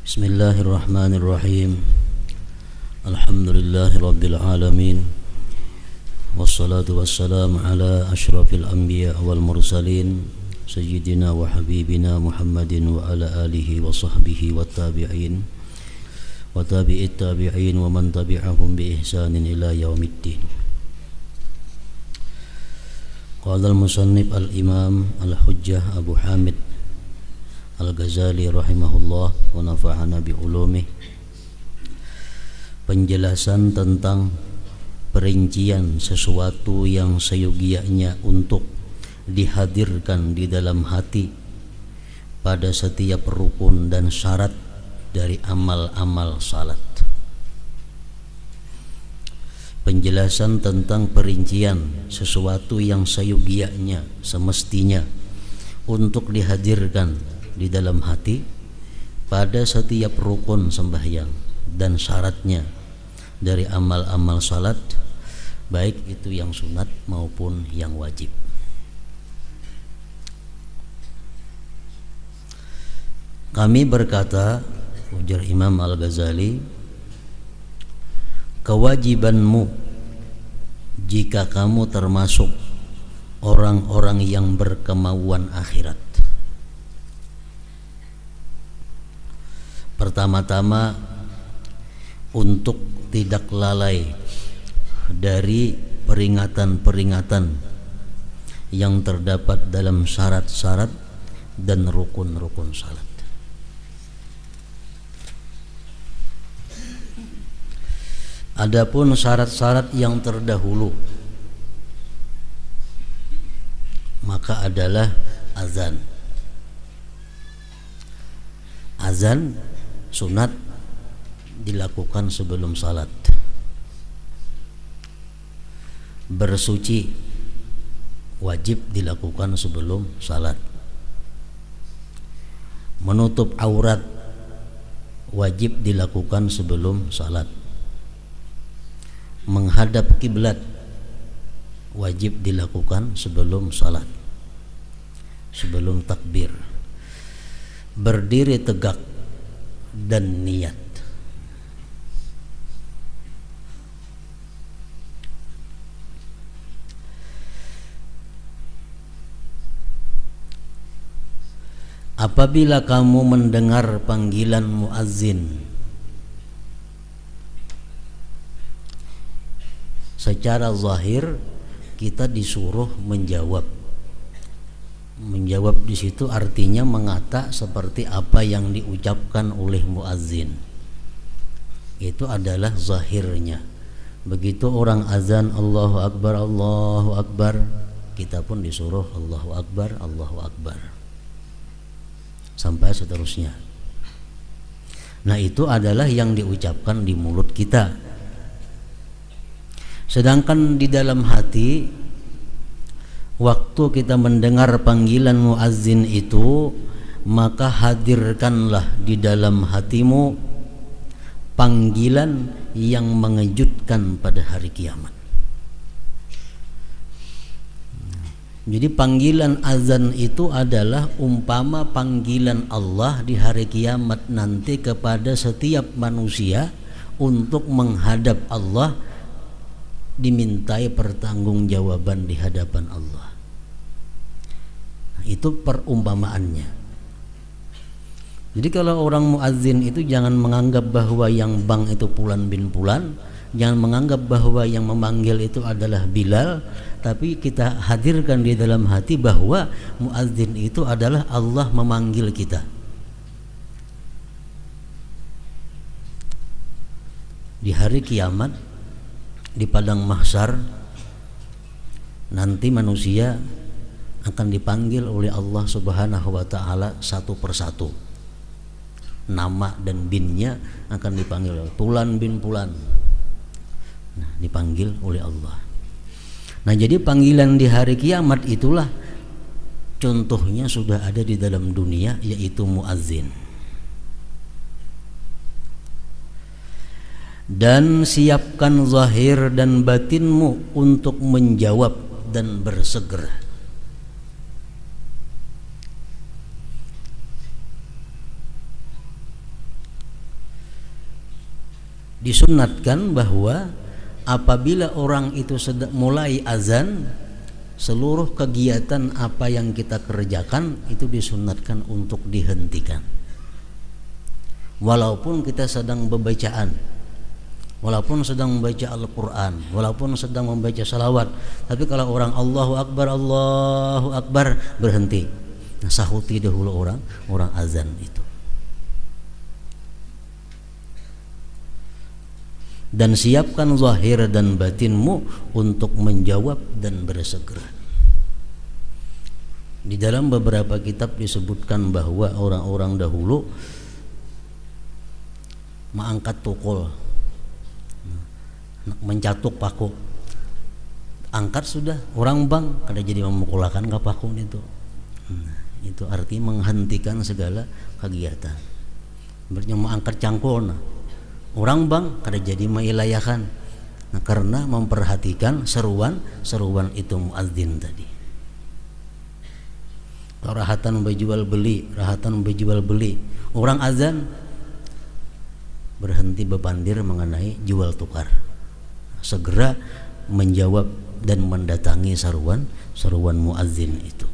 Bismillahirrahmanirrahim. Alhamdulillahi rabbil alamin. Wassalatu wassalamu ala asyrafil anbiya wal mursalin sayyidina wa habibina Muhammadin wa ala alihi wa sahbihi wa tabi'in wa tabi'it tabi'in wa man tabi'ahum bi ihsanin ila yaumiddin. Qala al-musannif al-imam al-hujjah Abu Hamid Al-Ghazali rahimahullah wa nafa'ana bi ulumih. Penjelasan tentang perincian sesuatu yang seyogianya untuk dihadirkan di dalam hati pada setiap rukun dan syarat dari amal-amal salat. Penjelasan tentang perincian sesuatu yang seyogianya, semestinya untuk dihadirkan di dalam hati pada setiap rukun sembahyang dan syaratnya dari amal-amal salat, baik itu yang sunat maupun yang wajib. Kami berkata, ujar Imam Al-Ghazali, kewajibanmu jika kamu termasuk orang-orang yang berkemauan akhirat, pertama-tama untuk tidak lalai dari peringatan-peringatan yang terdapat dalam syarat-syarat dan rukun-rukun salat. Adapun syarat-syarat yang terdahulu maka adalah azan. Azan sunat dilakukan sebelum salat. Bersuci wajib dilakukan sebelum salat. Menutup aurat wajib dilakukan sebelum salat. Menghadap kiblat wajib dilakukan sebelum salat, sebelum takbir. Berdiri tegak dan niat. Apabila kamu mendengar panggilan muazzin, secara zahir kita disuruh menjawab. Menjawab di situ artinya mengata seperti apa yang diucapkan oleh muazzin. Itu adalah zahirnya. Begitu orang azan Allahu Akbar, kita pun disuruh Allahu Akbar, Allahu Akbar, sampai seterusnya. Nah, itu adalah yang diucapkan di mulut kita. Sedangkan di dalam hati, waktu kita mendengar panggilan muazzin itu, maka hadirkanlah di dalam hatimu panggilan yang mengejutkan pada hari kiamat. Jadi panggilan azan itu adalah umpama panggilan Allah di hari kiamat nanti kepada setiap manusia untuk menghadap Allah, dimintai pertanggungjawaban di hadapan Allah. Itu perumpamaannya. Jadi kalau orang muazzin itu jangan menganggap bahwa yang bang itu Fulan bin Fulan, jangan menganggap bahwa yang memanggil itu adalah Bilal, tapi kita hadirkan di dalam hati bahwa muazzin itu adalah Allah memanggil kita. Di hari kiamat, di padang mahsyar, nanti manusia akan dipanggil oleh Allah Subhanahu wa taala satu persatu. Nama dan binnya akan dipanggil Fulan bin Fulan. Nah, dipanggil oleh Allah. Nah, jadi panggilan di hari kiamat itulah contohnya sudah ada di dalam dunia, yaitu muazzin. Dan siapkan zahir dan batinmu untuk menjawab dan bersegera. Disunatkan bahwa apabila orang itu mulai azan, seluruh kegiatan apa yang kita kerjakan itu disunatkan untuk dihentikan. Walaupun kita sedang bebacaan, walaupun sedang membaca Al-Quran, walaupun sedang membaca salawat, tapi kalau orang Allahu Akbar, berhenti. Nah, sahuti dahulu orang azan itu. Dan siapkan zahir dan batinmu untuk menjawab dan bersegera. Di dalam beberapa kitab disebutkan bahwa orang-orang dahulu mengangkat tukul, mencatuk paku, angkat sudah orang bang kada jadi memukulakan ke paku itu. Itu arti menghentikan segala kegiatan. Berarti mengangkat cangkul, orang bang kada jadi mailayakan. Nah, karena memperhatikan seruan itu muadzin tadi. Rahatan berjual beli, orang azan berhenti bebandir mengenai jual tukar, segera menjawab dan mendatangi seruan muadzin itu.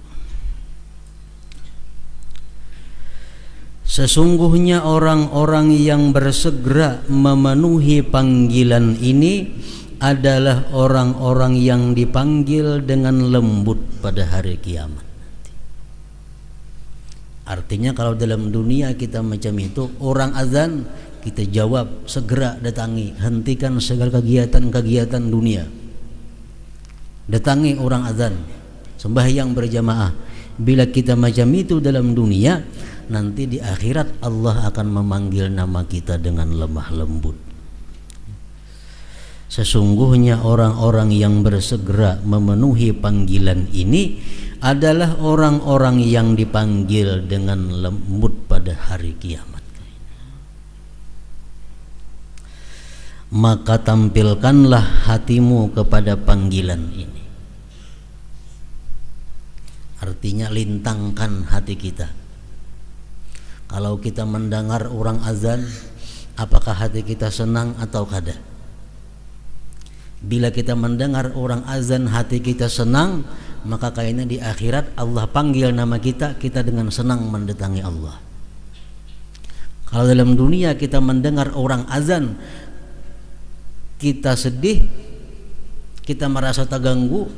Sesungguhnya orang-orang yang bersegera memenuhi panggilan ini adalah orang-orang yang dipanggil dengan lembut pada hari kiamat. Artinya kalau dalam dunia kita macam itu, orang azan kita jawab, segera datangi, hentikan segala kegiatan dunia, datangi orang azan, sembahyang berjamaah. Bila kita macam itu dalam dunia, nanti di akhirat Allah akan memanggil nama kita dengan lemah lembut. Sesungguhnya orang-orang yang bersegera memenuhi panggilan ini adalah orang-orang yang dipanggil dengan lembut pada hari kiamat. Maka tampilkanlah hatimu kepada panggilan ini. Artinya lintangkan hati kita. Kalau kita mendengar orang azan, apakah hati kita senang atau kada? Bila kita mendengar orang azan hati kita senang, maka kayaknya di akhirat Allah panggil nama kita dengan senang mendatangi Allah. Kalau dalam dunia kita mendengar orang azan, kita sedih, kita merasa terganggu,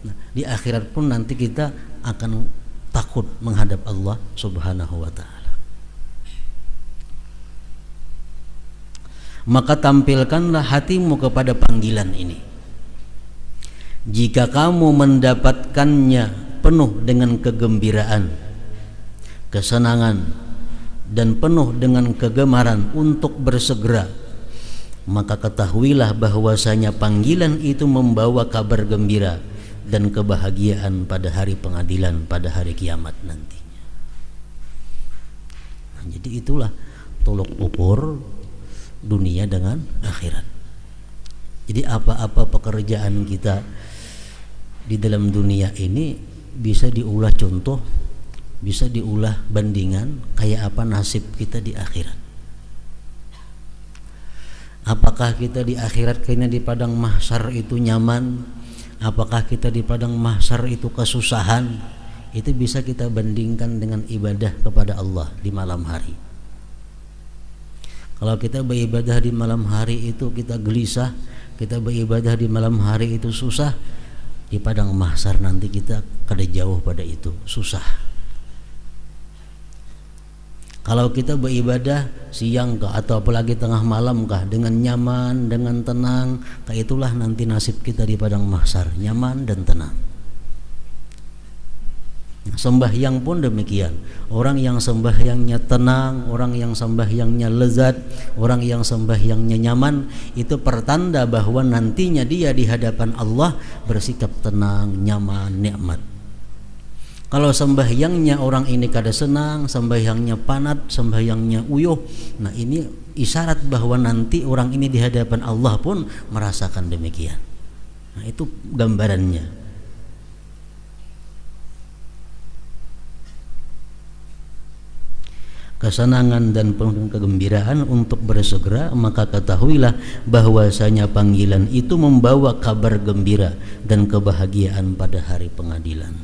nah, di akhirat pun nanti kita akan takut menghadap Allah Subhanahu wa ta'ala. Maka tampilkanlah hatimu kepada panggilan ini. Jika kamu mendapatkannya penuh dengan kegembiraan, kesenangan, dan penuh dengan kegemaran untuk bersegera, maka ketahuilah bahwasanya panggilan itu membawa kabar gembira dan kebahagiaan pada hari pengadilan, pada hari kiamat nantinya. Nah, jadi itulah tolok ukur dunia dengan akhirat. Jadi apa-apa pekerjaan kita di dalam dunia ini bisa diulah contoh, bisa diulah bandingan kayak apa nasib kita di akhirat. Apakah kita di akhirat kayaknya di padang mahsyar itu nyaman? Apakah kita di padang mahsyar itu kesusahan? Itu bisa kita bandingkan dengan ibadah kepada Allah di malam hari. Kalau kita beribadah di malam hari itu kita gelisah, kita beribadah di malam hari itu susah, di padang mahsyar nanti kita kada jauh pada itu, susah. Kalau kita beribadah siang kah atau apalagi tengah malam kah dengan nyaman, dengan tenang, itulah nanti nasib kita di padang mahsyar, nyaman dan tenang. Sembahyang pun demikian. Orang yang sembahyangnya tenang, orang yang sembahyangnya lezat, orang yang sembahyangnya nyaman, itu pertanda bahwa nantinya dia di hadapan Allah bersikap tenang, nyaman, nikmat. Kalau sembahyangnya orang ini kada senang, sembahyangnya panat, sembahyangnya uyuh, nah ini isyarat bahwa nanti orang ini di hadapan Allah pun merasakan demikian. Nah itu gambarannya. kesenangan dan penuh dengan kegembiraan untuk bersegera, maka ketahuilah bahwasanya panggilan itu membawa kabar gembira dan kebahagiaan pada hari pengadilan.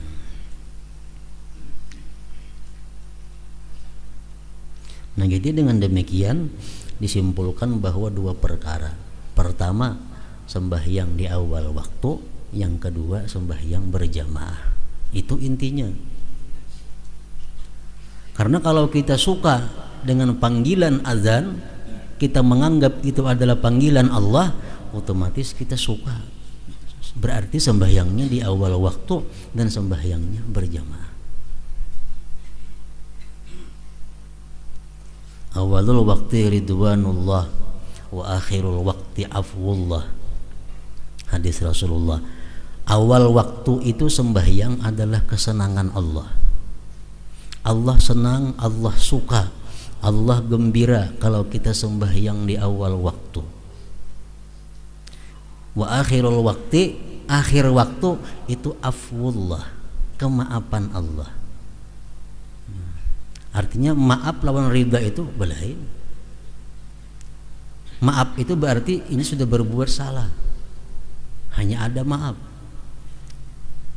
Nah, jadi dengan demikian disimpulkan bahwa dua perkara. Pertama, sembahyang di awal waktu, yang kedua sembahyang berjamaah. Itu intinya. Karena kalau kita suka dengan panggilan azan, kita menganggap itu adalah panggilan Allah, otomatis kita suka. Berarti sembahyangnya di awal waktu dan sembahyangnya berjamaah. Awalul waqti ridwanullah wa akhirul waqti afwullah. Hadis Rasulullah. Awal waktu itu sembahyang adalah kesenangan Allah. Allah senang, Allah suka, Allah gembira kalau kita sembahyang di awal waktu. Wa akhirul waqti, akhir waktu itu afwullah, kemaafan Allah. Artinya maaf lawan ridha itu belain. Maaf itu berarti ini sudah berbuat salah, hanya ada maaf.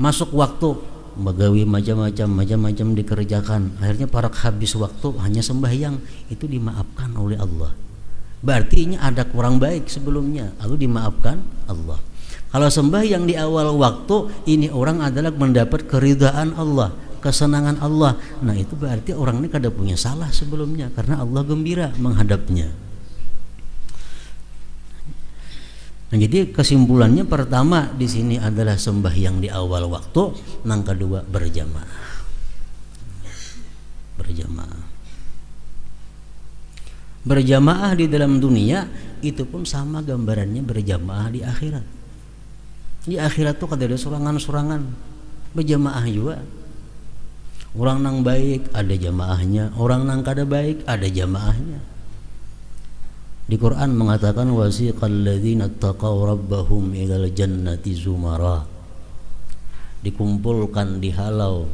Masuk waktu bagawi macam-macam dikerjakan, akhirnya para habis waktu hanya sembahyang, itu dimaafkan oleh Allah. Berarti ini ada kurang baik sebelumnya, lalu dimaafkan Allah. Kalau sembahyang di awal waktu, ini orang adalah mendapat keridhaan Allah, kesenangan Allah. Nah, itu berarti orang ini kada punya salah sebelumnya, karena Allah gembira menghadapnya. Nah, jadi kesimpulannya pertama di sini adalah sembahyang di awal waktu, yang kedua berjamaah. Berjamaah di dalam dunia itu pun sama gambarannya berjamaah di akhirat. Di akhirat tuh kada ada surangan-surangan, berjamaah juga. Orang nang baik ada jamaahnya, orang nang kada baik ada jamaahnya. Di Quran mengatakan wasiqal ladzina taqaw rabbahum ilal jannati zumara. Dikumpulkan, dihalau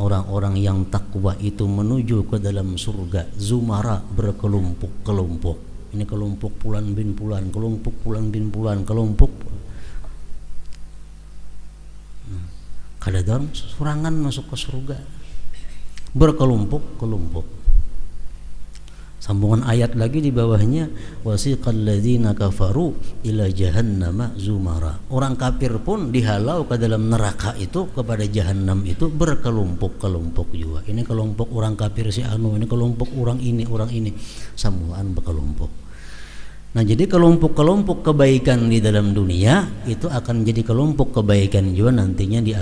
orang-orang yang takwa itu menuju ke dalam surga, zumara, berkelompok-kelompok. Ini kelompok pulan bin pulan, kelompok pulan bin pulan, kelompok. Kada dorong surangan masuk ke surga, berkelompok-kelompok. Sambungan ayat lagi di bawahnya wasiqal ladzina kafaru ila jahannama zumara. Orang kafir pun dihalau ke dalam neraka itu, kepada jahanam itu berkelompok-kelompok juga. Ini kelompok orang kafir si anu, ini kelompok orang ini, samuan berkelompok. Nah, jadi kelompok-kelompok kebaikan di dalam dunia itu akan jadi kelompok kebaikan juga nantinya di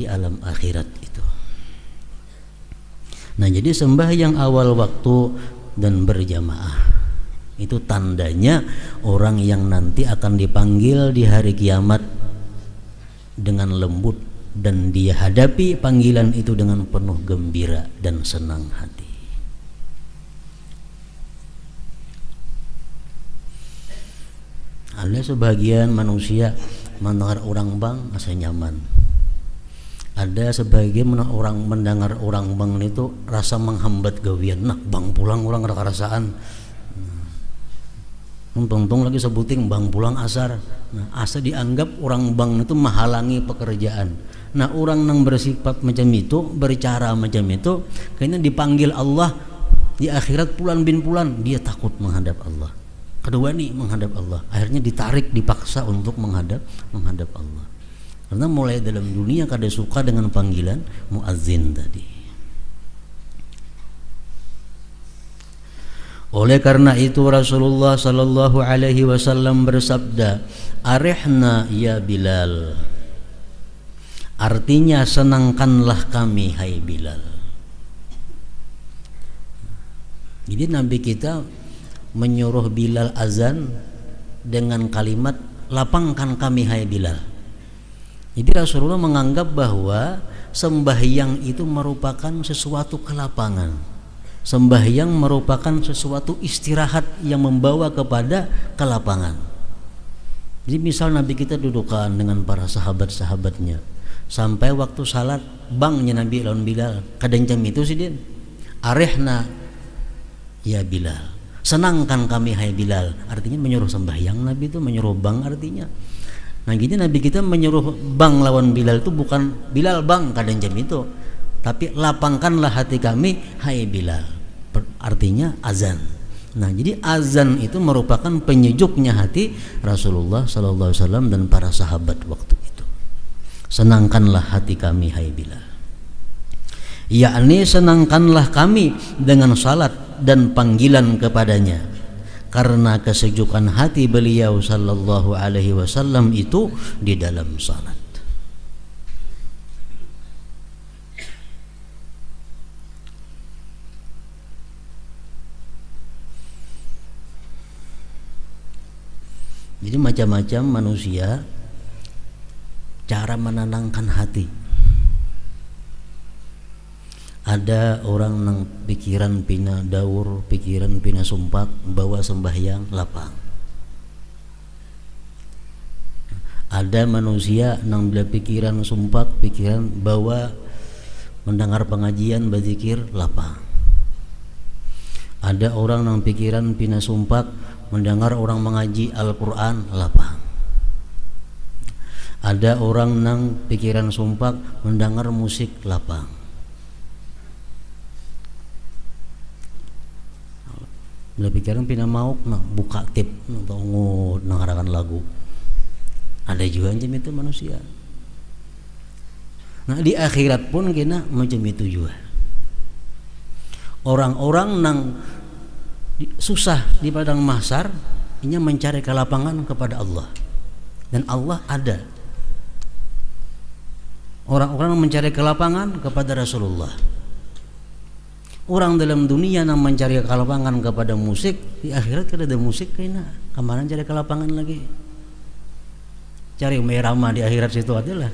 alam akhirat itu. Nah, jadi sembahyang awal waktu dan berjamaah itu tandanya orang yang nanti akan dipanggil di hari kiamat dengan lembut, dan dia hadapi panggilan itu dengan penuh gembira dan senang hati. Ada sebagian manusia mendengar orang bang asa nyaman. Ada sebagian orang mendengar orang bang itu rasa menghambat gawian. Nah, bang pulang orang ada kerasaan. Untung lagi sebuting bang pulang asar. Nah, asa dianggap orang bang itu menghalangi pekerjaan. Nah, orang yang bersifat macam itu, bercara macam itu, kayaknya dipanggil Allah di akhirat pulan bin pulan, dia takut menghadap Allah. Kedua nih menghadap Allah. Akhirnya ditarik, dipaksa untuk menghadap Allah. Karena mulai dalam dunia kada suka dengan panggilan muazzin tadi. Oleh karena itu Rasulullah sallallahu alaihi wasallam bersabda, "Arihna ya Bilal." Artinya senangkanlah kami hai Bilal. Jadi Nabi kita menyuruh Bilal azan dengan kalimat lapangkan kami hai Bilal. Jadi Rasulullah menganggap bahwa sembahyang itu merupakan sesuatu kelapangan. Sembahyang merupakan sesuatu istirahat yang membawa kepada kelapangan. Jadi misal Nabi kita dudukan dengan para sahabat-sahabatnya, sampai waktu salat bangnya Nabi lawan Bilal, kadang jam itu sih dia arehna ya Bilal. Senangkan kami hai Bilal. Artinya menyuruh sembahyang Nabi itu, menyuruh bang artinya. Nah gini Nabi kita menyuruh bang lawan Bilal itu bukan Bilal bang kadang jam itu, tapi lapangkanlah hati kami hai Bilal. Artinya azan. Nah jadi azan itu merupakan penyejuknya hati Rasulullah sallallahu alaihi wasallam dan para sahabat waktu itu. Senangkanlah hati kami hai Bilal. Yakni senangkanlah kami dengan salat dan panggilan kepadanya, karena kesejukan hati beliau sallallahu alaihi wasallam itu di dalam salat. Jadi macam-macam manusia cara menenangkan hati. Ada orang nang pikiran pina daur, pikiran pina sumpak, bawa sembahyang lapang. Ada manusia nang bila pikiran sumpak, pikiran bawa mendengar pengajian, berzikir lapang. Ada orang nang pikiran pina sumpak, mendengar orang mengaji Al-Quran lapang. Ada orang nang pikiran sumpak, mendengar musik lapang. Bila pikiran pina mauk nah buka tip atau nangarakan lagu. Ada juga macam itu manusia. Nah di akhirat pun kena macam itu juga. Orang-orang nang susah di padang mahsyar inya mencari kelapangan kepada Allah, dan Allah ada. Orang-orang mencari kelapangan kepada Rasulullah. Orang dalam dunia yang mencari kelapangan kepada musik, di akhirat kada ada musik kayaknya. Kemana cari kelapangan lagi? Cari merama di akhirat situ adalah.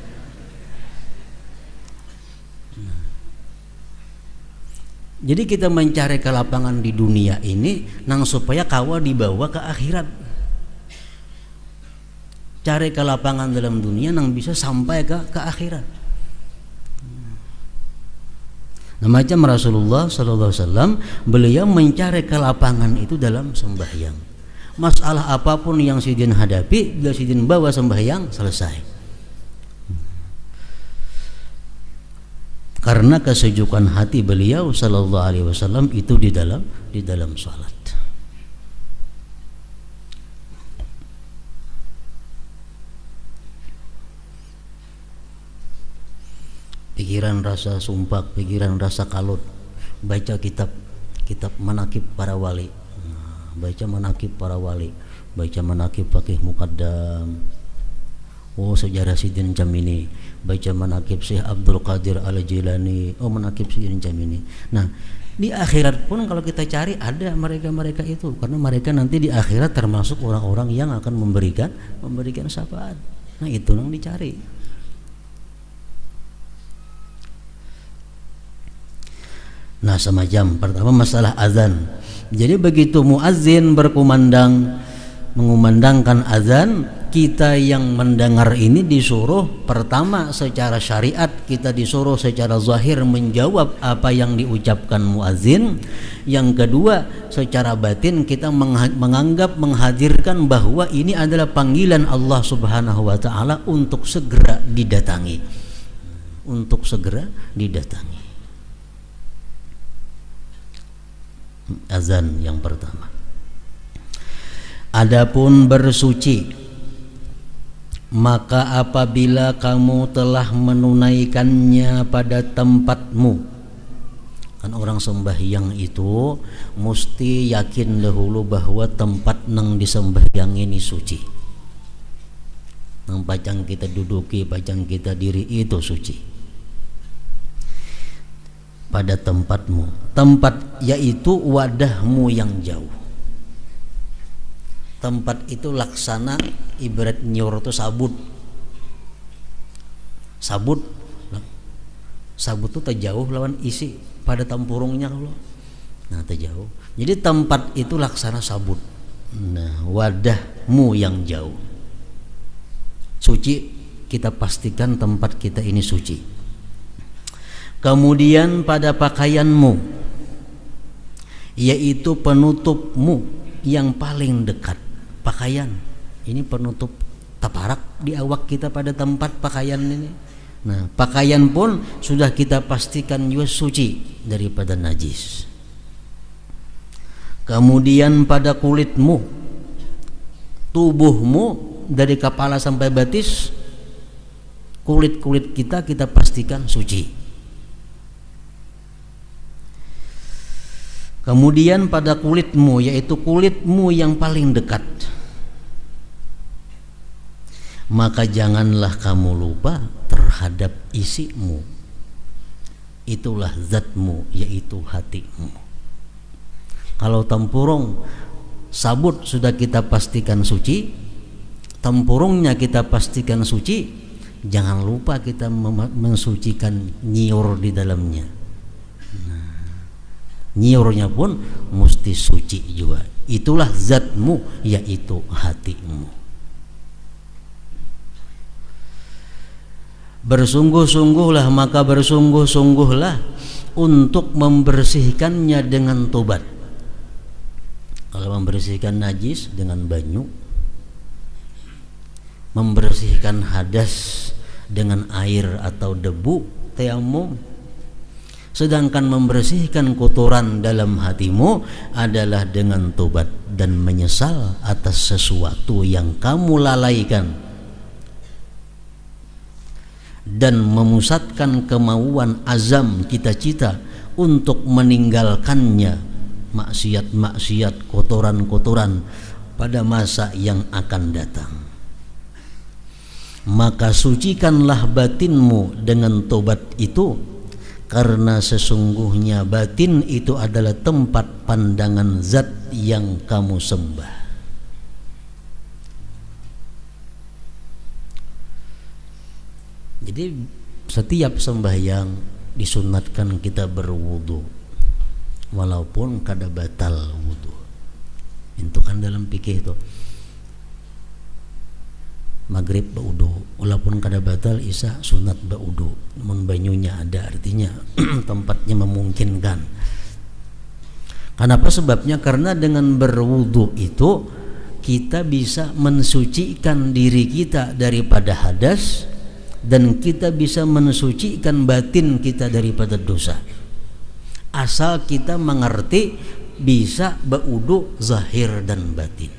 Nah. Jadi kita mencari kelapangan di dunia ini nang supaya kawa dibawa ke akhirat. Cari kelapangan dalam dunia nang bisa sampai ke akhirat. Nah, macam Rasulullah SAW, beliau mencari kelapangan itu dalam sembahyang. Masalah apapun yang sidin hadapi, bila sidin bawa sembahyang selesai. Karena kesejukan hati beliau Sallallahu Alaihi Wasallam itu di dalam salat. Pikiran rasa sumpak, pikiran rasa kalut, baca kitab manakib para wali, baca manakib para wali, baca manakib Faqih Muqaddam, oh sejarah Sidin Jamini, baca manakib Syekh Abdul Qadir Al-Jilani, oh manakib Sidin Jamini. Nah di akhirat pun kalau kita cari ada mereka itu, karena mereka nanti di akhirat termasuk orang-orang yang akan memberikan syafaat. Nah itu yang dicari. Nah semacam pertama masalah azan. Jadi begitu muazzin mengumandangkan azan, kita yang mendengar ini disuruh pertama secara syariat, kita disuruh secara zahir menjawab apa yang diucapkan muazzin. Yang kedua secara batin kita menghadirkan bahwa ini adalah panggilan Allah Subhanahu wa taala untuk segera didatangi. Azan yang pertama. Adapun bersuci, maka apabila kamu telah menunaikannya pada tempatmu, kan orang sembahyang itu mesti yakin dahulu bahwa tempat nang disembahyang ini suci. Nang pacang kita duduki, pacang kita diri itu suci. Pada tempatmu, tempat yaitu wadahmu yang jauh. Tempat itu laksana ibarat nyor itu sabut itu terjauh lawan isi pada tempurungnya kalau. Nah terjauh. Jadi tempat itu laksana sabut. Nah wadahmu yang jauh. Suci, kita pastikan tempat kita ini suci. Kemudian pada pakaianmu, yaitu penutupmu yang paling dekat. Pakaian ini penutup taparak di awak kita pada tempat pakaian ini. Nah, pakaian pun sudah kita pastikan juga suci daripada najis. Kemudian pada kulitmu, tubuhmu dari kepala sampai batis, kulit-kulit kita pastikan suci. Kemudian pada kulitmu, yaitu kulitmu yang paling dekat, maka janganlah kamu lupa terhadap isimu, itulah zatmu, yaitu hatimu. Kalau tempurung sabut sudah kita pastikan suci, tempurungnya kita pastikan suci, jangan lupa kita mensucikan nyiur di dalamnya. Nyiurnya pun mesti suci juga. Itulah zatmu, yaitu hatimu. Bersungguh-sungguhlah, maka bersungguh-sungguhlah untuk membersihkannya dengan tobat. Kalau membersihkan najis dengan banyu, membersihkan hadas dengan air atau debu, tayamum. Sedangkan membersihkan kotoran dalam hatimu adalah dengan tobat dan menyesal atas sesuatu yang kamu lalaikan, dan memusatkan kemauan azam cita-cita untuk meninggalkannya, maksiat-maksiat, kotoran-kotoran pada masa yang akan datang. Maka sucikanlah batinmu dengan tobat itu, karena sesungguhnya batin itu adalah tempat pandangan zat yang kamu sembah. Jadi setiap sembahyang disunatkan kita berwudu, walaupun kada batal wudu. Itu kan dalam fikih itu. Maghrib baudu, walaupun kada batal isya sunat baudu, namun banyunya ada, artinya tempatnya memungkinkan. Kenapa sebabnya? Karena dengan berwudu itu kita bisa mensucikan diri kita daripada hadas, dan kita bisa mensucikan batin kita daripada dosa, asal kita mengerti bisa baudu zahir dan batin.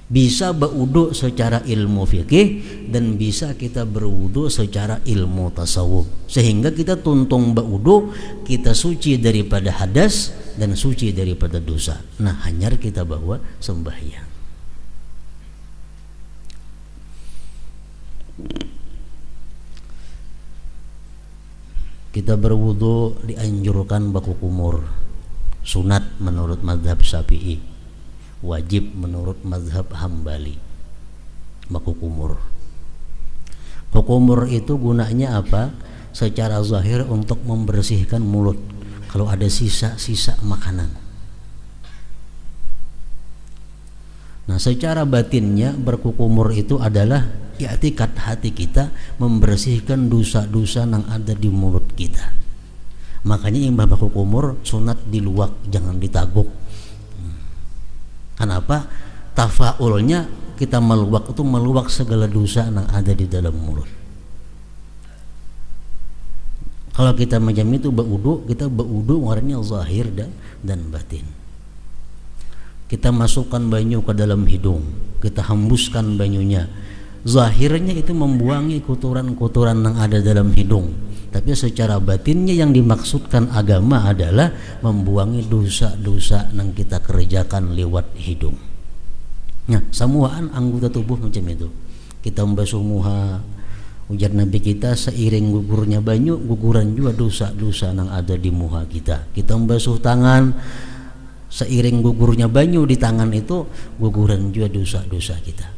Bisa berwudu secara ilmu fikih dan bisa kita berwudu secara ilmu tasawuf, sehingga kita tuntung berwudu, kita suci daripada hadas dan suci daripada dosa. Nah, hanyar kita bawa sembahyang. Kita berwudu dianjurkan baku kumur, sunat menurut mazhab Syafi'i, wajib menurut mazhab Hambali. Baku kumur. Kumur itu gunanya apa? Secara zahir untuk membersihkan mulut kalau ada sisa-sisa makanan. Nah, secara batinnya berkukumur itu adalah i'tikad hati kita membersihkan dosa-dosa yang ada di mulut kita. Makanya imbah baku kumur sunat diluak, jangan ditaguk. Kenapa? Tafaulnya kita meluak itu meluak segala dosa yang ada di dalam mulut. Kalau kita macam itu berwudu, kita berwudu warnanya zahir dan batin. Kita masukkan banyu ke dalam hidung, kita hembuskan banyunya. Zahirnya itu membuangi kotoran-kotoran yang ada dalam hidung, tapi secara batinnya yang dimaksudkan agama adalah membuangi dosa-dosa yang kita kerjakan lewat hidung. Nah, semuaan anggota tubuh macam itu. Kita membasuh muha, ujar Nabi kita, seiring gugurnya banyu, guguran juga dosa-dosa yang ada di muha kita. Kita membasuh tangan, seiring gugurnya banyu di tangan itu, guguran juga dosa-dosa kita.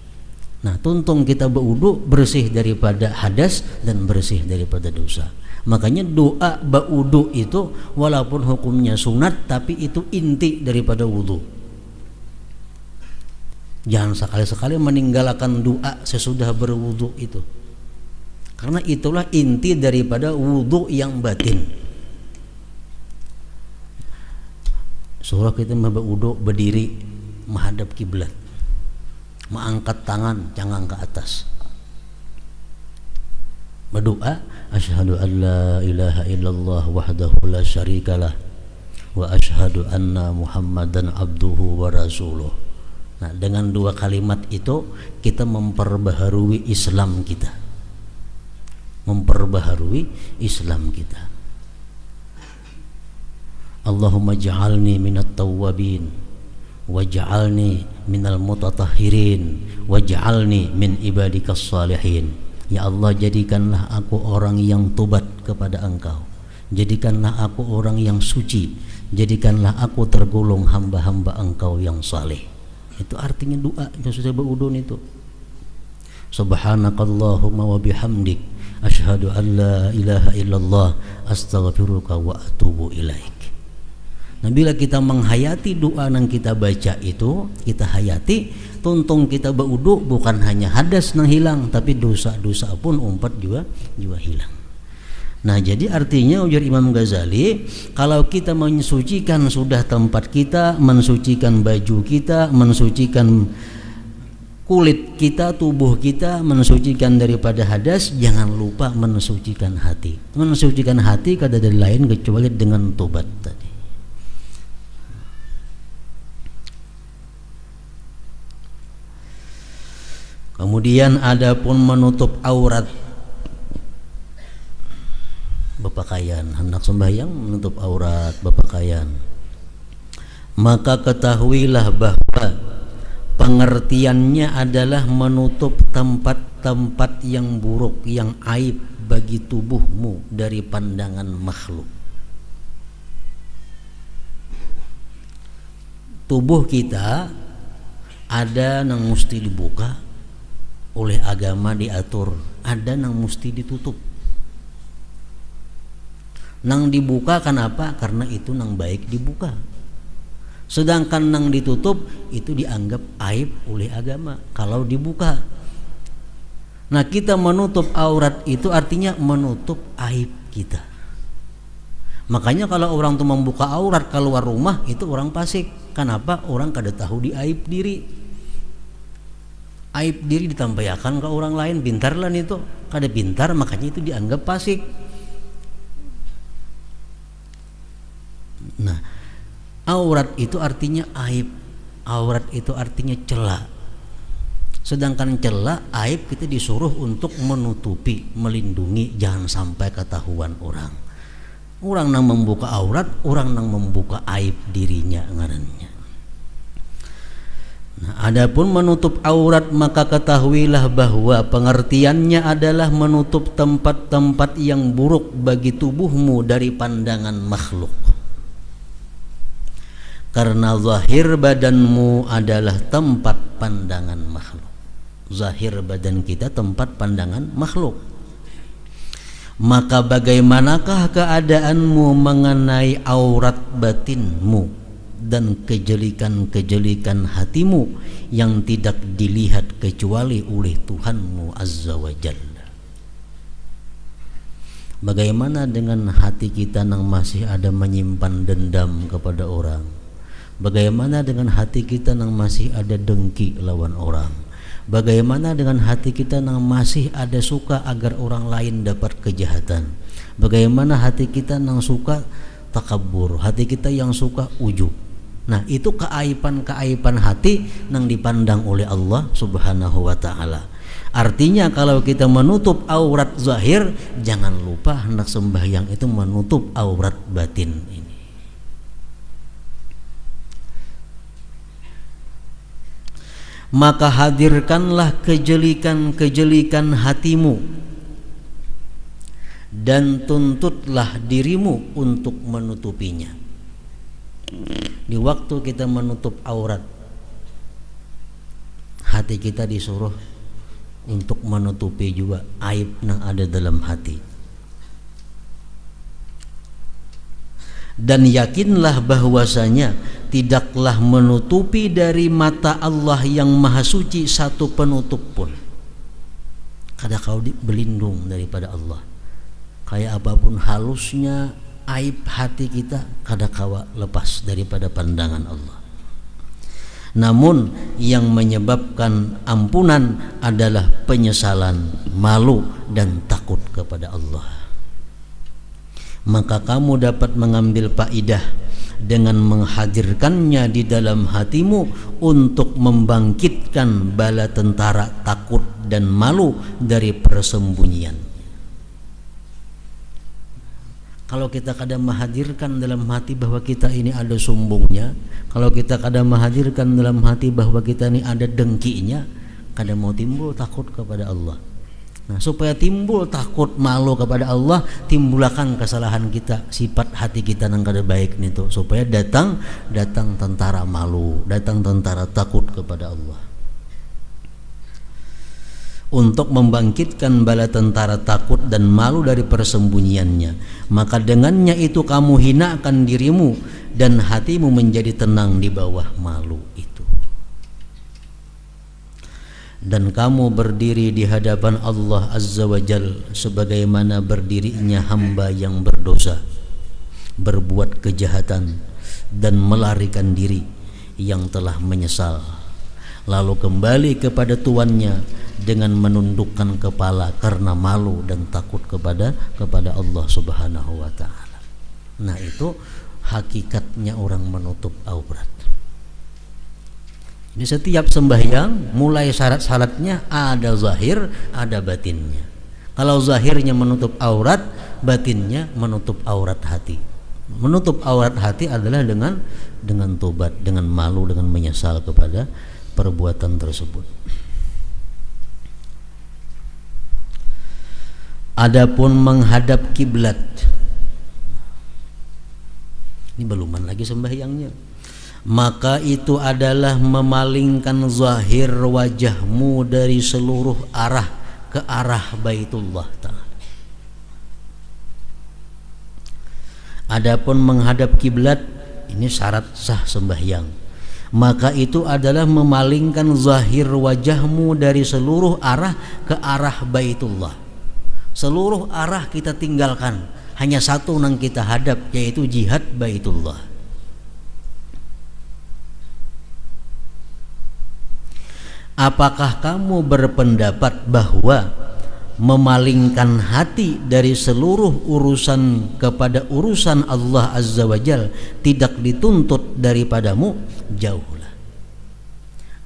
Nah, tuntung kita berwudu bersih daripada hadas dan bersih daripada dosa. Makanya doa berwudu itu walaupun hukumnya sunat, tapi itu inti daripada wudu. Jangan sekali-sekali meninggalkan doa sesudah berwudu itu, karena itulah inti daripada wudu yang batin. Surah kita berwudu berdiri menghadap kiblat, mengangkat tangan jangan ke atas, berdoa asyhadu an la ilaha illallah wahdahu la syarikalah wa asyhadu anna muhammadan abduhu wa rasuluh. Nah, dengan dua kalimat itu kita memperbaharui Islam kita, memperbaharui Islam kita. Allahumma ja'alni minat tawwabin waj'alni minal mutatahhirin waj'alni min ibadikas salihin. Ya Allah, jadikanlah aku orang yang tobat kepada Engkau, jadikanlah aku orang yang suci, jadikanlah aku tergolong hamba-hamba Engkau yang saleh. Itu artinya doa yang sudah berudun itu. Subhanakallahumma wa bihamdik asyhadu an la ilaha illallah astaghfiruka wa atubu ilaik. Nah, bila kita menghayati doa yang kita baca itu, kita hayati, tuntung kita berwudu, bukan hanya hadas yang hilang, tapi dosa-dosa pun umpat juga hilang. Nah, jadi artinya ujar Imam Ghazali, kalau kita mensucikan sudah tempat kita, mensucikan baju kita, mensucikan kulit kita, tubuh kita, mensucikan daripada hadas, jangan lupa mensucikan hati. Mensucikan hati kada ada lain kecuali dengan tobat tadi. Kemudian ada pun menutup aurat berpakaian, hendak sembahyang menutup aurat berpakaian. Maka ketahuilah bahwa pengertiannya adalah menutup tempat-tempat yang buruk, yang aib bagi tubuhmu dari pandangan makhluk. Tubuh kita ada yang mesti dibuka oleh agama, diatur, ada yang mesti ditutup. Nang dibuka kenapa? Karena itu nang baik dibuka. Sedangkan nang ditutup itu dianggap aib oleh agama kalau dibuka. Nah, kita menutup aurat itu artinya menutup aib kita. Makanya kalau orang tuh membuka aurat keluar rumah itu orang fasik. Kenapa? Orang kada tahu di aib diri. Aib diri ditampaikan ke orang lain, pintar lah itu, kada pintar makanya itu dianggap fasik. Nah, aurat itu artinya aib, aurat itu artinya celah. Sedangkan celah, aib kita disuruh untuk menutupi, melindungi, jangan sampai ketahuan orang. Orang yang membuka aurat, orang yang membuka aib dirinya ngarannya. Nah, adapun menutup aurat maka ketahuilah bahwa pengertiannya adalah menutup tempat-tempat yang buruk bagi tubuhmu dari pandangan makhluk. Karena zahir badanmu adalah tempat pandangan makhluk. Zahir badan kita tempat pandangan makhluk. Maka bagaimanakah keadaanmu mengenai aurat batinmu dan kejelikan-kejelikan hatimu yang tidak dilihat kecuali oleh Tuhanmu Azza wa Jalla? Bagaimana dengan hati kita yang masih ada menyimpan dendam kepada orang? Bagaimana dengan hati kita yang masih ada dengki lawan orang? Bagaimana dengan hati kita yang masih ada suka agar orang lain dapat kejahatan? Bagaimana hati kita yang suka takabur, hati kita yang suka ujub? Nah, itu keaiban-keaiban hati yang dipandang oleh Allah Subhanahu wa ta'ala. Artinya kalau kita menutup aurat zahir, jangan lupa hendak sembahyang itu menutup aurat batin ini. Maka hadirkanlah kejelikan-kejelikan hatimu dan tuntutlah dirimu untuk menutupinya. Di waktu kita menutup aurat, hati kita disuruh untuk menutupi juga aib yang ada dalam hati. Dan yakinlah bahwasanya tidaklah menutupi dari mata Allah yang maha suci satu penutup pun. Kada kau berlindung daripada Allah. Kayak apapun halusnya aib hati kita kadakawa lepas daripada pandangan Allah. Namun yang menyebabkan ampunan adalah penyesalan, malu dan takut kepada Allah. Maka kamu dapat mengambil faidah dengan menghadirkannya di dalam hatimu untuk membangkitkan bala tentara takut dan malu dari persembunyian. Kalau kita kadang menghadirkan dalam hati bahwa kita ini ada sombongnya, kalau kita kadang menghadirkan dalam hati bahwa kita ini ada dengkinya, kadang mau timbul takut kepada Allah. Nah, supaya timbul takut malu kepada Allah, timbulkan kesalahan kita, sifat hati kita yang kada baik itu, supaya datang tentara malu, datang tentara takut kepada Allah. Untuk membangkitkan bala tentara takut dan malu dari persembunyiannya, maka dengannya itu kamu hinakan dirimu dan hatimu menjadi tenang di bawah malu itu. Dan kamu berdiri di hadapan Allah Azza wa Jal sebagaimana berdirinya hamba yang berdosa, berbuat kejahatan dan melarikan diri, yang telah menyesal, lalu kembali kepada tuannya dengan menundukkan kepala karena malu dan takut kepada Allah Subhanahu wa taala. Nah, itu hakikatnya orang menutup aurat. Ini setiap sembahyang mulai syarat-syaratnya ada zahir, ada batinnya. Kalau zahirnya menutup aurat, batinnya menutup aurat hati. Menutup aurat hati adalah dengan tobat, dengan malu, dengan menyesal kepada perbuatan tersebut. Adapun menghadap kiblat, ini beluman lagi sembahyangnya, maka itu adalah memalingkan zahir wajahmu dari seluruh arah ke arah Baitullah Ta'ala. Adapun menghadap kiblat, ini syarat sah sembahyang, maka itu adalah memalingkan zahir wajahmu dari seluruh arah ke arah Baitullah. Seluruh arah kita tinggalkan, hanya satu yang kita hadap, yaitu jihad Baitullah. Apakah kamu berpendapat bahwa memalingkan hati dari seluruh urusan kepada urusan Allah Azza wa Jal tidak dituntut daripadamu? Jauhlah.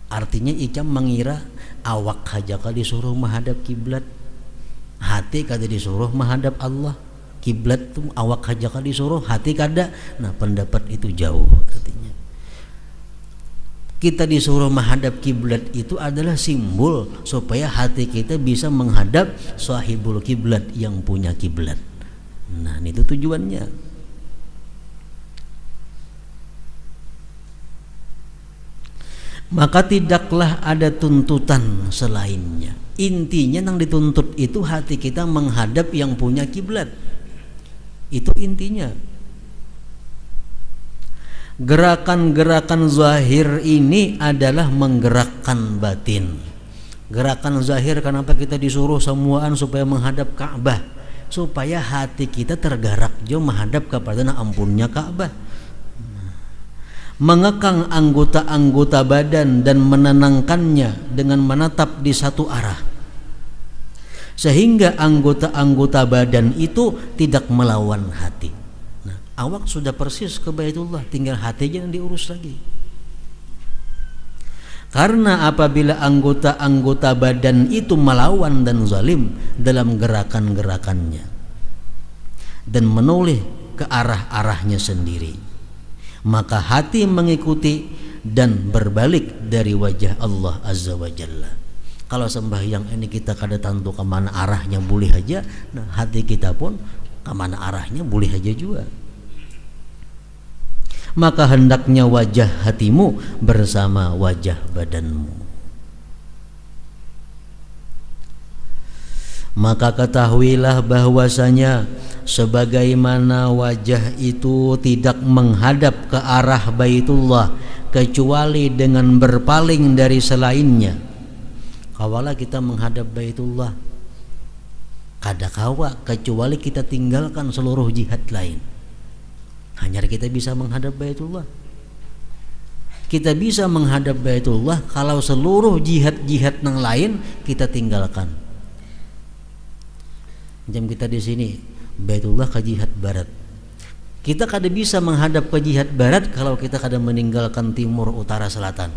Artinya Icam mengira awak saja kalau disuruh menghadap kiblat, hati kada disuruh menghadap Allah. Kiblat tu awak saja kalau disuruh, hati kada. Nah, pendapat itu jauh. Artinya kita disuruh menghadap kiblat itu adalah simbol supaya hati kita bisa menghadap sahibul kiblat, yang punya kiblat. Nah, itu tujuannya. Maka tidaklah ada tuntutan selainnya. Intinya yang dituntut itu hati kita menghadap yang punya kiblat. Itu intinya. Gerakan-gerakan zahir ini adalah menggerakkan batin. Gerakan zahir, kenapa kita disuruh semuaan supaya menghadap Ka'bah? Supaya hati kita tergerak jo menghadap kepada ampunnya Ka'bah. Mengekang anggota-anggota badan dan menenangkannya dengan menatap di satu arah, sehingga anggota-anggota badan itu tidak melawan hati. Nah, awak sudah persis ke Baitullah, tinggal hati jangan diurus lagi. Karena apabila anggota-anggota badan itu melawan dan zalim dalam gerakan-gerakannya dan menoleh ke arah-arahnya sendiri, maka hati mengikuti dan berbalik dari wajah Allah Azza wa Jalla. Kalau sembahyang ini kita kada tentu kemana arahnya boleh aja, nah hati kita pun kemana arahnya boleh aja juga. Maka hendaknya wajah hatimu bersama wajah badanmu. Maka ketahuilah bahwasanya sebagaimana wajah itu tidak menghadap ke arah Baitullah kecuali dengan berpaling dari selainnya. Kawala kita menghadap Baitullah, kada kawa kecuali kita tinggalkan seluruh jihad lain. hanya kita bisa menghadap Baitullah. Kita bisa menghadap Baitullah kalau seluruh jihad-jihad yang lain kita tinggalkan. Jam kita di sini Baitullah ke jihad barat. Kita kada bisa menghadap ke jihad barat kalau kita kada meninggalkan timur, utara, selatan.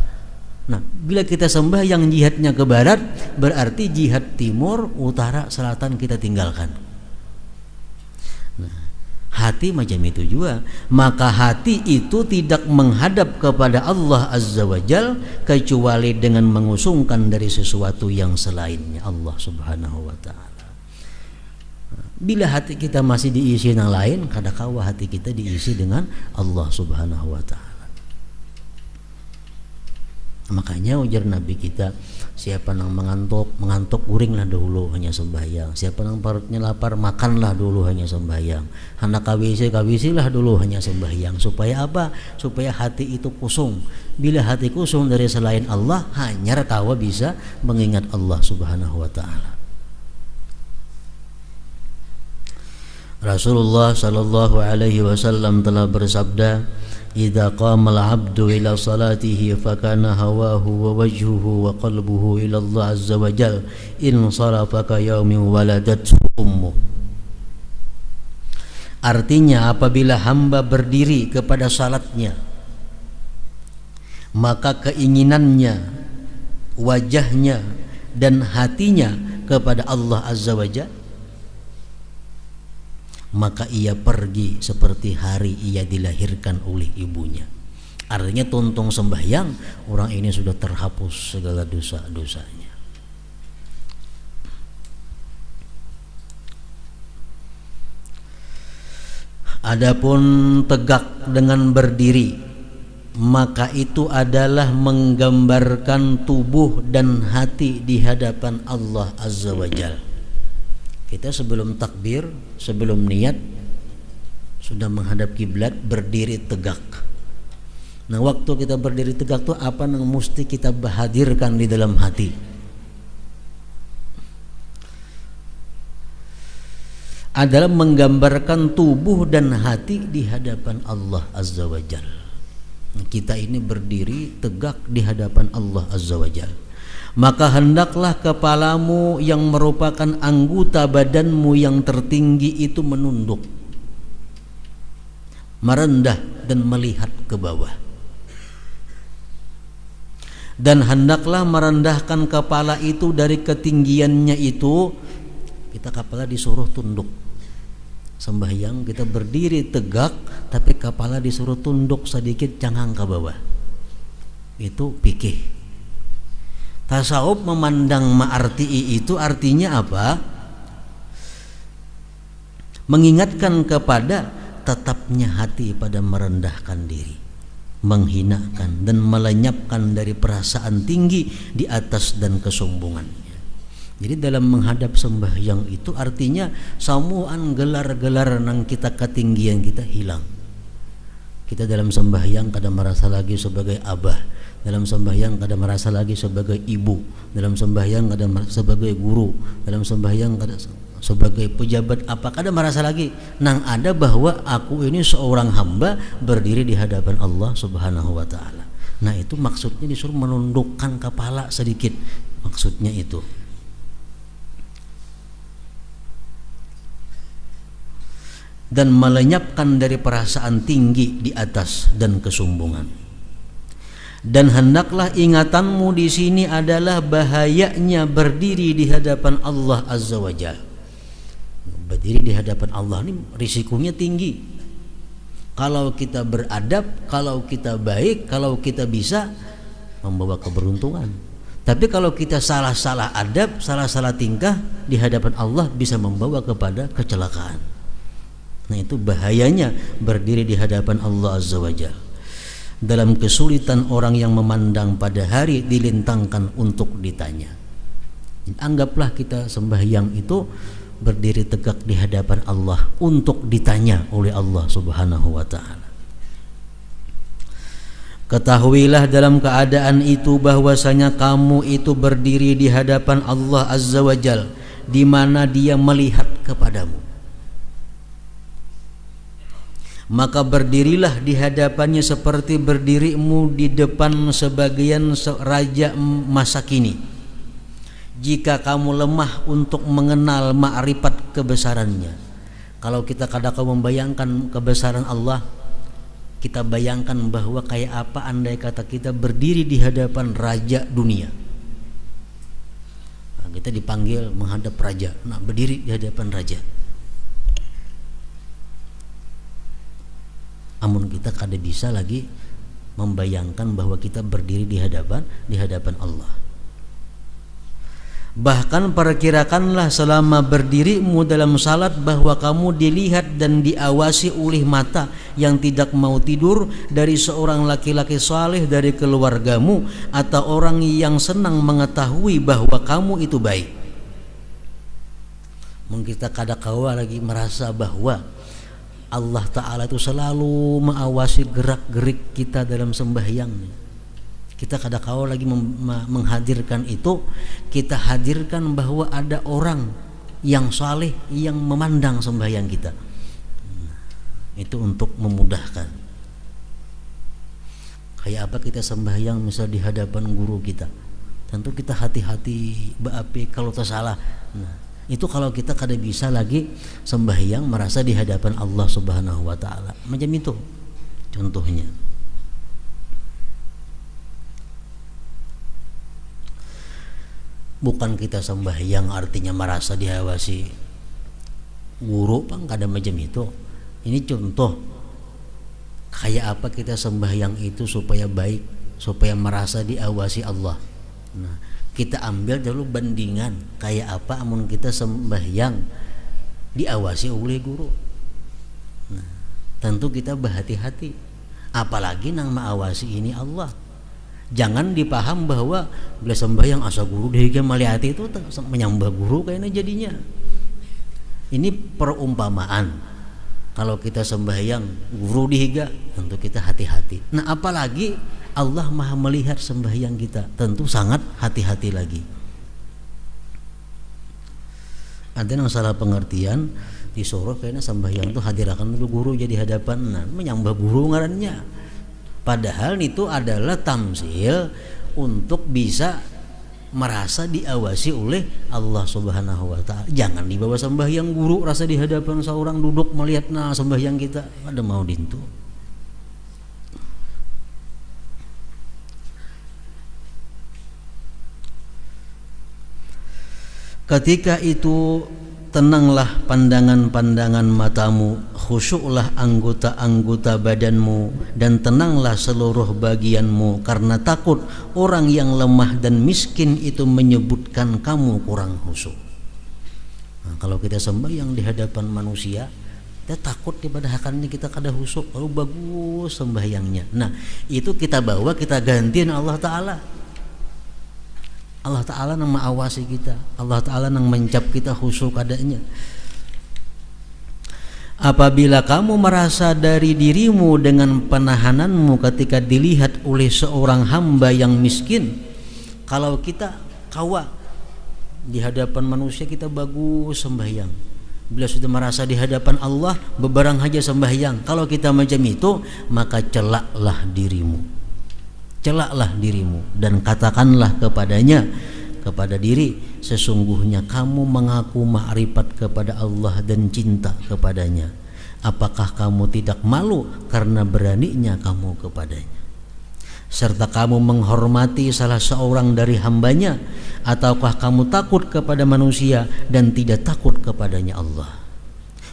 Nah, bila kita sembahyang jihadnya ke barat, berarti jihad timur, utara, selatan kita tinggalkan. Nah, hati macam itu juga. Maka hati itu tidak menghadap kepada Allah Azza wa Jal kecuali dengan mengusungkan dari sesuatu yang selainnya Allah Subhanahu wa Ta'ala. Bila hati kita masih diisi yang lain, kadang-kala hati kita diisi dengan Allah Subhanahu wa Ta'ala. Makanya ujar Nabi kita, siapa yang mengantuk guringlah dulu hanya sembahyang. Siapa yang perutnya lapar, makanlah dulu hanya sembahyang. Hendak kawisi lah dulu hanya sembahyang. Supaya apa? Supaya hati itu kosong. Bila hati kosong dari selain Allah, hanya tawa bisa mengingat Allah Subhanahu wa Ta'ala. Rasulullah sallallahu alaihi wasallam telah bersabda, "Idza qama al-'abdu ila salatihi fa kana hawahu wa wajhuhu wa qalbuhu ila Allah azza wa jal in sarafa ka yaumin waladathu ummu." Artinya apabila hamba berdiri kepada salatnya, maka keinginannya, wajahnya dan hatinya kepada Allah azza wa jal, maka ia pergi seperti hari ia dilahirkan oleh ibunya. Artinya tuntung sembahyang, orang ini sudah terhapus segala dosa-dosanya. Adapun tegak dengan berdiri, maka itu adalah menggambarkan tubuh dan hati di hadapan Allah Azza wa Jalla. Kita sebelum takbir, sebelum niat sudah menghadap kiblat, berdiri tegak. Nah, waktu kita berdiri tegak itu apa yang mesti kita hadirkan di dalam hati? Adalah menggambarkan tubuh dan hati di hadapan Allah Azza wa Jalla. Kita ini berdiri tegak di hadapan Allah Azza wa Jalla. Maka hendaklah kepalamu yang merupakan anggota badanmu yang tertinggi itu menunduk, merendah dan melihat ke bawah. Dan hendaklah merendahkan kepala itu dari ketinggiannya itu. Kita kepala disuruh tunduk. Sembahyang kita berdiri tegak, tapi kepala disuruh tunduk sedikit, jangan ke bawah. Itu fikih. Tasawuf memandang ma'arti'i itu artinya apa? Mengingatkan kepada tetapnya hati pada merendahkan diri, menghinakan dan melenyapkan dari perasaan tinggi di atas dan kesombongannya. Jadi dalam menghadap sembahyang itu artinya samuan gelar-gelar nang kita ketinggian kita hilang. Kita dalam sembahyang kada merasa lagi sebagai abah, dalam sembahyang kada merasa lagi sebagai ibu, dalam sembahyang kada sebagai guru, dalam sembahyang kada sebagai pejabat apa, kada merasa lagi. Nang ada bahwa aku ini seorang hamba berdiri di hadapan Allah Subhanahu wa Ta'ala. Nah, itu maksudnya disuruh menundukkan kepala sedikit, maksudnya itu. Dan melenyapkan dari perasaan tinggi di atas dan kesombongan. Dan hendaklah ingatanmu di sini adalah bahayanya berdiri di hadapan Allah Azza wa Jalla. Berdiri di hadapan Allah ini risikonya tinggi. Kalau kita beradab, kalau kita baik, kalau kita bisa membawa keberuntungan. Tapi kalau kita salah-salah adab, salah-salah tingkah di hadapan Allah bisa membawa kepada kecelakaan. Nah, itu bahayanya berdiri di hadapan Allah Azza wa Jalla. Dalam kesulitan orang yang memandang pada hari dilintangkan untuk ditanya. Anggaplah kita sembahyang itu berdiri tegak di hadapan Allah untuk ditanya oleh Allah Subhanahu wa Ta'ala. Ketahuilah dalam keadaan itu bahwasanya kamu itu berdiri di hadapan Allah Azza wa Jalla, di mana Dia melihat kepadamu. maka berdirilah di hadapannya seperti berdirimu di depan sebagian raja masa kini. Jika kamu lemah untuk mengenal ma'rifat kebesarannya. Kalau kita kadang-kadang membayangkan kebesaran Allah, kita bayangkan bahwa kayak apa andai kata kita berdiri di hadapan raja dunia. Nah, kita dipanggil menghadap raja, nah berdiri di hadapan raja. Amun kita kada bisa lagi membayangkan bahwa kita berdiri di hadapan Allah. Bahkan perkirakanlah selama berdirimu dalam salat bahwa kamu dilihat dan diawasi oleh mata yang tidak mau tidur dari seorang laki-laki saleh dari keluargamu atau orang yang senang mengetahui bahwa kamu itu baik. Mungkin kita kadang-kadang lagi merasa bahwa Allah Ta'ala itu selalu mengawasi gerak-gerik kita dalam sembahyang. Kita kadang-kadang lagi menghadirkan itu, kita hadirkan bahwa ada orang yang saleh yang memandang sembahyang kita. Itu untuk memudahkan. Kayak apa kita sembahyang misal di hadapan guru kita, tentu kita hati-hati baapi kalau tersalah. Nah, itu kalau kita kada bisa lagi sembahyang merasa di hadapan Allah Subhanahu wa taala. Macam itu contohnya. Bukan kita sembahyang artinya merasa diawasi guru, pang kada macam itu. Ini contoh kayak apa kita sembahyang itu supaya baik, supaya merasa diawasi Allah. Nah, kita ambil dulu bandingan kayak apa amun kita sembahyang diawasi oleh guru. Nah, tentu kita berhati-hati, apalagi nang mengawasi ini Allah. Jangan dipaham bahwa bila sembahyang asa guru dehiga maliati itu menyembah guru kayaknya jadinya. Ini perumpamaan. Kalau kita sembahyang guru dehiga, tentu kita hati-hati. Nah, apalagi Allah Maha melihat sembahyang kita, tentu sangat hati-hati lagi. Ada yang salah pengertian disuruh kayaknya sembahyang itu hadirakan dulu guru jadi hadapan, nah menyembah guru ngarannya. Padahal itu adalah tamsil untuk bisa merasa diawasi oleh Allah Subhanahu wa taala. Jangan dibawa sembahyang guru rasa di hadapan seorang duduk melihat nah sembahyang kita, ada mau dintu. Ketika itu tenanglah pandangan-pandangan matamu, khusyuklah anggota-anggota badanmu, dan tenanglah seluruh bagianmu, karena takut orang yang lemah dan miskin itu menyebutkan kamu kurang khusyuk. Nah, kalau kita sembahyang di hadapan manusia, kita takut kepada hakannya kita kada khusyuk, lalu bagus sembahyangnya. Nah, itu kita bawa, kita gantiin Allah Ta'ala. Allah Ta'ala yang mengawasi kita, Allah Ta'ala yang mencap kita khusyuk adanya. Apabila kamu merasa dari dirimu dengan penahananmu ketika dilihat oleh seorang hamba yang miskin, kalau kita kawa di hadapan manusia kita bagus sembahyang, bila sudah merasa di hadapan Allah bebarang aja sembahyang, kalau kita macam itu maka celaklah dirimu. Celaklah dirimu dan katakanlah kepadanya, kepada diri, sesungguhnya kamu mengaku ma'rifat kepada Allah dan cinta kepadanya. Apakah kamu tidak malu karena beraninya kamu kepadanya? Serta kamu menghormati salah seorang dari hambanya, ataukah kamu takut kepada manusia dan tidak takut kepadanya Allah,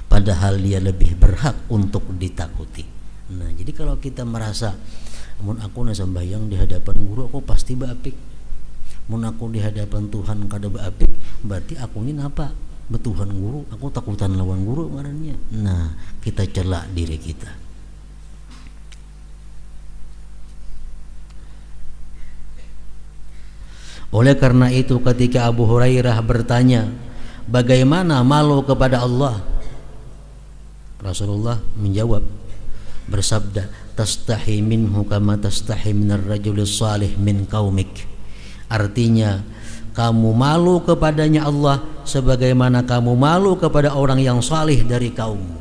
padahal dia lebih berhak untuk ditakuti. Nah, jadi kalau kita merasa mun aku na sembahyang di hadapan guru aku pasti baapik, mun aku di hadapan Tuhan kada baapik, berarti aku ini apa? Betuhan guru, aku takutan lawan guru ngarannya. Nah, kita celak diri kita. Oleh karena itu ketika Abu Hurairah bertanya, bagaimana malu kepada Allah? Rasulullah menjawab, bersabda, tastahi minhu kama tastahi minar rajulis salih min qaumik. Artinya, kamu malu kepadanya Allah sebagaimana kamu malu kepada orang yang salih dari kaummu.